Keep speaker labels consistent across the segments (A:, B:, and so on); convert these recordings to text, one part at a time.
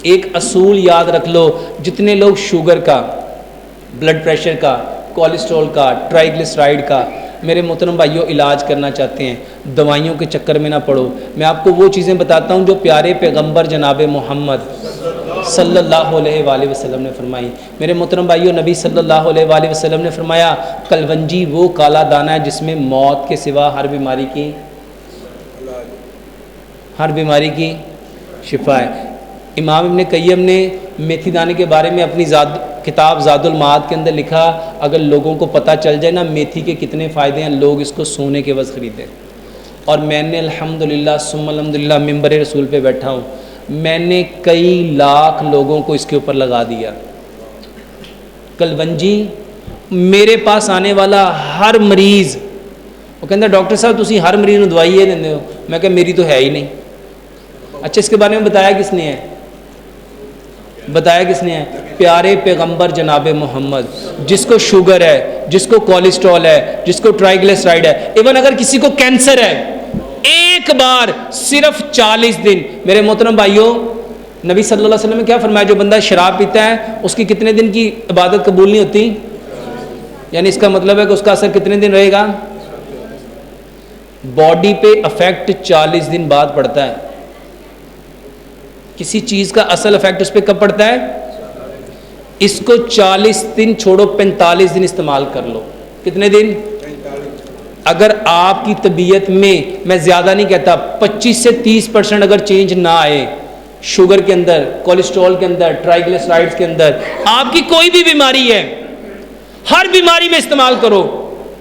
A: ایک اصول یاد رکھ لو، جتنے لوگ شوگر کا، بلڈ پریشر کا، کولیسٹرول کا، ٹرائیگلیسرائڈ کا میرے محترم بھائیوں علاج کرنا چاہتے ہیں، دوائیوں کے چکر میں نہ پڑو۔ میں آپ کو وہ چیزیں بتاتا ہوں جو پیارے پیغمبر جناب محمد صلی اللہ علیہ وآلہ وسلم نے فرمائی۔ میرے محترم بھائیوں، نبی صلی اللہ علیہ وآلہ وسلم نے فرمایا کلونجی وہ کالا دانہ ہے جس میں موت کے سوا ہر بیماری کی شفا ہے۔ امام ابن قیم نے میتھی دانے کے بارے میں اپنی کتاب زاد المعاد کے اندر لکھا، اگر لوگوں کو پتہ چل جائے نا میتھی کے کتنے فائدے ہیں، لوگ اس کو سونے کے عوض خریدیں۔ اور میں نے الحمدللہ ثم الحمدللہ ممبر رسول پہ بیٹھا ہوں، میں نے کئی لاکھ لوگوں کو اس کے اوپر لگا دیا۔ کلونجی میرے پاس آنے والا ہر مریض وہ کہتا ڈاکٹر صاحب تسی ہر مریض نوں دوائی یہ دیندے ہو، میں کہا میری تو ہے ہی نہیں۔ اچھا اس کے بارے میں بتایا کس نے ہے؟ بتایا کس نے ہے؟ پیارے پیغمبر جناب محمد۔ جس کو شوگر ہے، جس کو کولیسٹرول ہے، جس کو ٹرائیگلیسرائڈ ہے، ایون اگر کسی کو کینسر ہے، ایک بار صرف 40 دن، میرے محترم بھائیوں نبی صلی اللہ علیہ وسلم نے کیا فرمایا، جو بندہ شراب پیتا ہے اس کی کتنے دن کی عبادت قبول نہیں ہوتی؟ یعنی اس کا مطلب ہے کہ اس کا اثر کتنے دن رہے گا؟ باڈی پہ افیکٹ 40 دن بعد پڑتا ہے۔ کسی چیز کا اصل افیکٹ اس پہ کب پڑتا ہے؟ اس کو 40 دن چھوڑو 45 دن استعمال کر لو۔ کتنے دن؟ اگر آپ کی طبیعت میں زیادہ نہیں کہتا 25 سے 30% اگر چینج نہ آئے، شوگر کے اندر، کولیسٹرول کے اندر، ٹرائیگلیسرائڈز کے اندر، آپ کی کوئی بھی بیماری ہے، ہر بیماری میں استعمال کرو،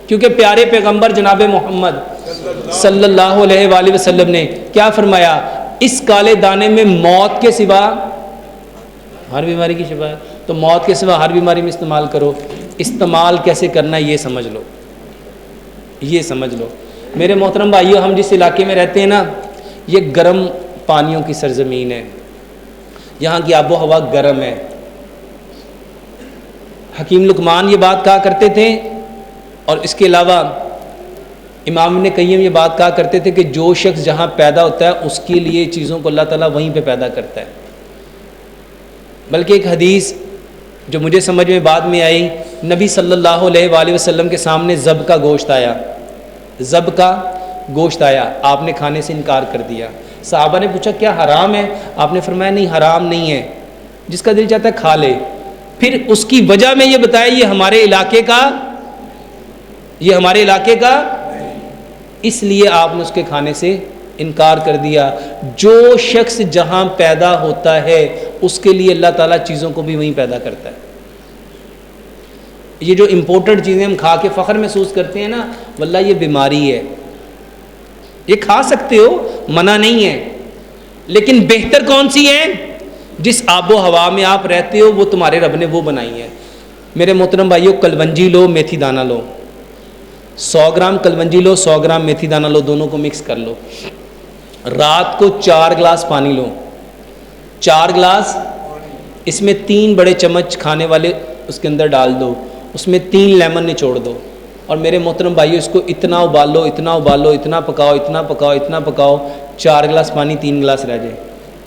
A: کیونکہ پیارے پیغمبر جناب محمد صلی اللہ علیہ وآلہ وسلم نے کیا فرمایا، اس کالے دانے میں موت کے سوا ہر بیماری کی شفا ہے، تو موت کے سوا ہر بیماری میں استعمال کرو۔ استعمال کیسے کرنا ہے یہ سمجھ لو، یہ سمجھ لو۔ میرے محترم بھائیو، ہم جس علاقے میں رہتے ہیں نا، یہ گرم پانیوں کی سرزمین ہے، یہاں کی آب و ہوا گرم ہے۔ حکیم لقمان یہ بات کہا کرتے تھے، اور اس کے علاوہ امام ابن قیم یہ بات کہا کرتے تھے کہ جو شخص جہاں پیدا ہوتا ہے اس کے لیے چیزوں کو اللہ تعالیٰ وہیں پہ پیدا کرتا ہے۔ بلکہ ایک حدیث جو مجھے سمجھ میں بعد میں آئی، نبی صلی اللہ علیہ وآلہ وسلم کے سامنے ذب کا گوشت آیا، ذب کا گوشت آیا، آپ نے کھانے سے انکار کر دیا۔ صحابہ نے پوچھا کیا حرام ہے؟ آپ نے فرمایا نہیں حرام نہیں ہے، جس کا دل چاہتا ہے کھا لے۔ پھر اس کی وجہ میں یہ بتایا یہ ہمارے علاقے کا اس لیے آپ نے اس کے کھانے سے انکار کر دیا۔ جو شخص جہاں پیدا ہوتا ہے اس کے لیے اللہ تعالیٰ چیزوں کو بھی وہیں پیدا کرتا ہے۔ یہ جو امپورٹڈ چیزیں ہم کھا کے فخر محسوس کرتے ہیں نا، واللہ یہ بیماری ہے۔ یہ کھا سکتے ہو، منع نہیں ہے، لیکن بہتر کون سی ہے؟ جس آب و ہوا میں آپ رہتے ہو وہ تمہارے رب نے وہ بنائی ہے۔ میرے محترم بھائیو، کلونجی لو، میتھی دانہ لو، 100 گرام کلونجی لو، 100 گرام میتھی دانہ لو، دونوں کو مکس کر لو۔ رات کو 4 گلاس پانی لو، 4 گلاس، اس میں 3 بڑے چمچ کھانے والے اس کے اندر ڈال دو، اس میں 3 لیمن نچوڑ دو، اور میرے محترم بھائیو اس کو اتنا ابالو، اتنا ابالو، اتنا پکاؤ، اتنا پکاؤ، اتنا پکاؤ، 4 گلاس پانی 3 گلاس رہ جائے۔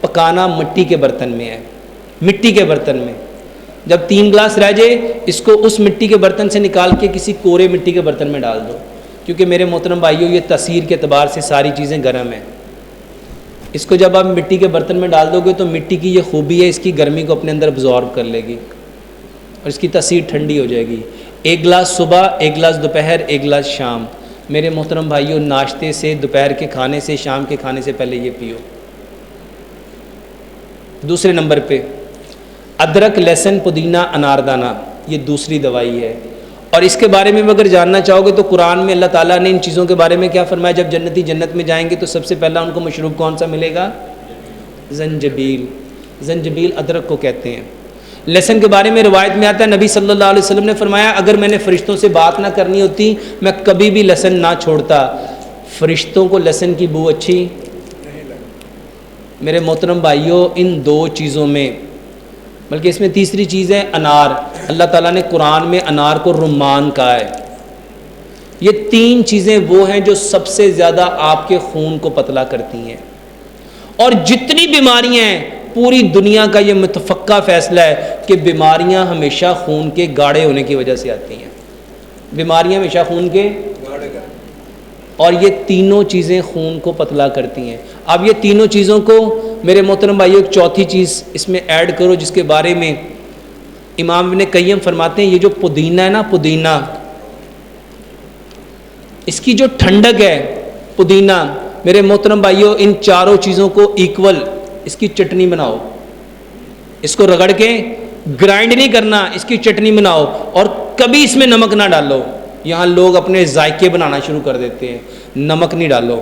A: پکانا مٹی کے برتن میں ہے، مٹی کے برتن میں۔ جب 3 گلاس رہ جائے اس کو اس مٹی کے برتن سے نکال کے کسی کورے مٹی کے برتن میں ڈال دو، کیونکہ میرے محترم بھائیو یہ تاثیر کے اعتبار سے ساری چیزیں گرم ہیں۔ اس کو جب آپ مٹی کے برتن میں ڈال دو گے تو مٹی کی یہ خوبی ہے، اس کی گرمی کو اپنے اندر ابزارب کر لے گی اور اس کی تاثیر ٹھنڈی ہو جائے گی۔ 1 گلاس صبح، 1 گلاس دوپہر، 1 گلاس شام۔ میرے محترم بھائیو ناشتے سے، دوپہر کے کھانے سے، شام کے کھانے سے پہلے یہ پیو۔ دوسرے نمبر پہ ادرک، لہسن، پودینہ، اناردانہ، یہ دوسری دوائی ہے۔ اور اس کے بارے میں اگر جاننا چاہو گے تو قرآن میں اللہ تعالیٰ نے ان چیزوں کے بارے میں کیا فرمایا، جب جنتی جنت میں جائیں گے تو سب سے پہلا ان کو مشروب کون سا ملے گا؟ زنجبیل۔ زنجبیل ادرک کو کہتے ہیں۔ لہسن کے بارے میں روایت میں آتا ہے نبی صلی اللہ علیہ وسلم نے فرمایا اگر میں نے فرشتوں سے بات نہ کرنی ہوتی میں کبھی بھی لہسن نہ چھوڑتا۔ فرشتوں کو لہسن کی بو اچھی میرے محترم بھائیوں ان 2 چیزوں میں، بلکہ اس میں تیسری چیز ہے انار۔ اللہ تعالیٰ نے قرآن میں انار کو رمان کہا ہے۔ یہ 3 چیزیں وہ ہیں جو سب سے زیادہ آپ کے خون کو پتلا کرتی ہیں، اور جتنی بیماریاں ہیں پوری دنیا کا یہ متفقہ فیصلہ ہے کہ بیماریاں ہمیشہ خون کے گاڑھے ہونے کی وجہ سے آتی ہیں، بیماریاں ہمیشہ خون کے، اور یہ تینوں چیزیں خون کو پتلا کرتی ہیں۔ اب یہ تینوں چیزوں کو میرے محترم بھائیو ایک چوتھی چیز اس میں ایڈ کرو، جس کے بارے میں امام ابن قیم فرماتے ہیں، یہ جو پودینہ ہے نا، پودینہ، اس کی جو ٹھنڈک ہے پودینہ، میرے محترم بھائیو ان چاروں چیزوں کو ایکول اس کی چٹنی بناؤ، اس کو رگڑ کے گرائنڈ نہیں کرنا، اس کی چٹنی بناؤ، اور کبھی اس میں نمک نہ ڈالو۔ یہاں لوگ اپنے ذائقے بنانا شروع کر دیتے ہیں، نمک نہیں ڈالو۔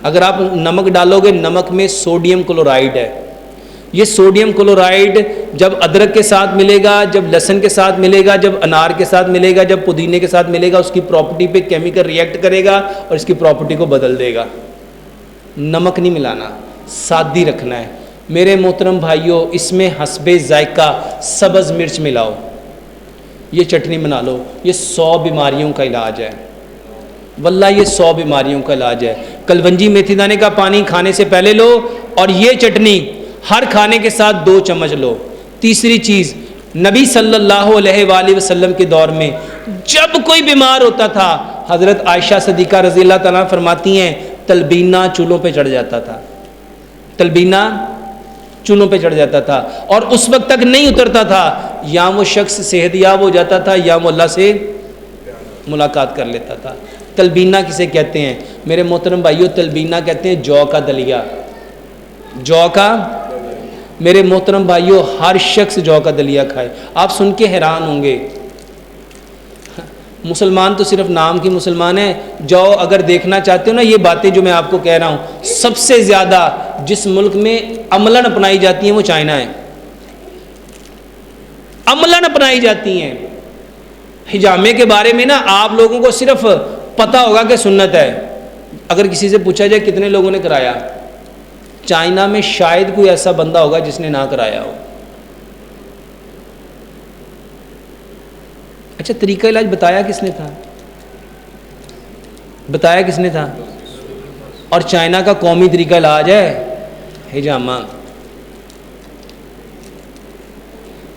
A: اگر آپ نمک ڈالو گے، نمک میں سوڈیم کلورائڈ ہے، یہ سوڈیم کلورائڈ جب ادرک کے ساتھ ملے گا، جب لہسن کے ساتھ ملے گا، جب انار کے ساتھ ملے گا، جب پودینے کے ساتھ ملے گا، اس کی پراپرٹی پہ کیمیکل ریئیکٹ کرے گا اور اس کی پراپرٹی کو بدل دے گا۔ نمک نہیں ملانا، سادی رکھنا ہے۔ میرے محترم بھائیوں، اس میں حسب ذائقہ سبز مرچ ملاؤ، یہ چٹنی بنا لو، یہ 100 بیماریوں کا علاج ہے، واللہ یہ 100 بیماریوں کا علاج ہے۔ کلونجی میتھی دانے کا پانی کھانے سے پہلے لو، اور یہ چٹنی ہر کھانے کے ساتھ 2 چمچ لو۔ تیسری چیز، نبی صلی اللہ علیہ وآلہ وسلم کے دور میں جب کوئی بیمار ہوتا تھا، حضرت عائشہ صدیقہ رضی اللہ تعالیٰ فرماتی ہیں تلبینہ چولہوں پہ چڑھ جاتا تھا، تلبینہ چولہوں پہ چڑھ جاتا تھا، اور اس وقت تک نہیں اترتا تھا، یا وہ شخص صحت یاب ہو جاتا تھا یا وہ اللہ سے ملاقات کر لیتا تھا۔ تلبینہ کسے کہتے ہیں میرے محترم بھائیو؟ تلبینہ کہتے ہیں جو کا دلیا، جو کا، میرے محترم بھائیو ہر شخص جو کا دلیا کھائے۔ آپ سن کے حیران ہوں گے، مسلمان تو صرف نام کی مسلمان ہیں، جو اگر دیکھنا چاہتے ہو نا، یہ باتیں جو میں آپ کو کہہ رہا ہوں، سب سے زیادہ جس ملک میں عملاً اپنائی جاتی ہیں وہ چائنا ہے، عملاً اپنائی جاتی ہیں۔ حجامے کے بارے میں نا آپ لوگوں کو صرف پتہ ہوگا کہ سنت ہے، اگر کسی سے پوچھا جائے کتنے لوگوں نے کرایا، چائنا میں شاید کوئی ایسا بندہ ہوگا جس نے نہ کرایا ہو۔ اچھا، طریقہ علاج بتایا کس نے تھا؟ بتایا کس نے تھا؟ اور چائنا کا قومی طریقہ علاج ہے حجامہ۔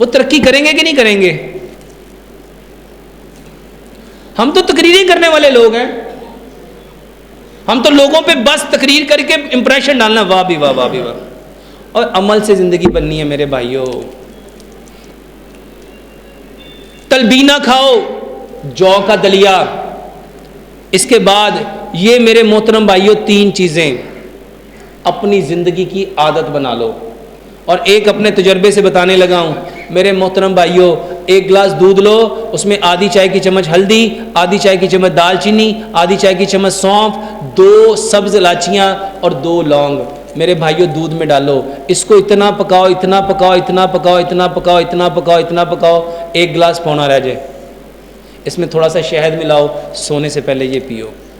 A: وہ ترقی کریں گے کہ نہیں کریں گے؟ ہم تو تقریریں کرنے والے لوگ ہیں، ہم تو لوگوں پہ بس تقریر کر کے امپریشن ڈالنا، واہ بھی واہ، واہ بھی واہ، اور عمل سے زندگی بننی ہے میرے بھائیوں۔ تلبینہ کھاؤ، جو کا دلیا، اس کے بعد یہ میرے محترم بھائیوں 3 چیزیں اپنی زندگی کی عادت بنا لو، اور ایک اپنے تجربے سے بتانے لگا ہوں میرے محترم بھائیوں۔ 1 گلاس دودھ لو، اس میں آدھی چائے کی چمچ ہلدی، آدھی چائے کی چمچ دال چینی، آدھی چائے کی چمچ سونف، 2 سبز الائچیاں اور 2 لونگ میرے بھائیوں دودھ میں ڈالو، اس کو اتنا پکاؤ، اتنا پکاؤ، اتنا پکاؤ، اتنا پکاؤ، اتنا پکاؤ، اتنا پکاؤ، 1 گلاس پونا رہ جائے، اس میں تھوڑا سا شہد ملاؤ، سونے سے پہلے یہ پیو۔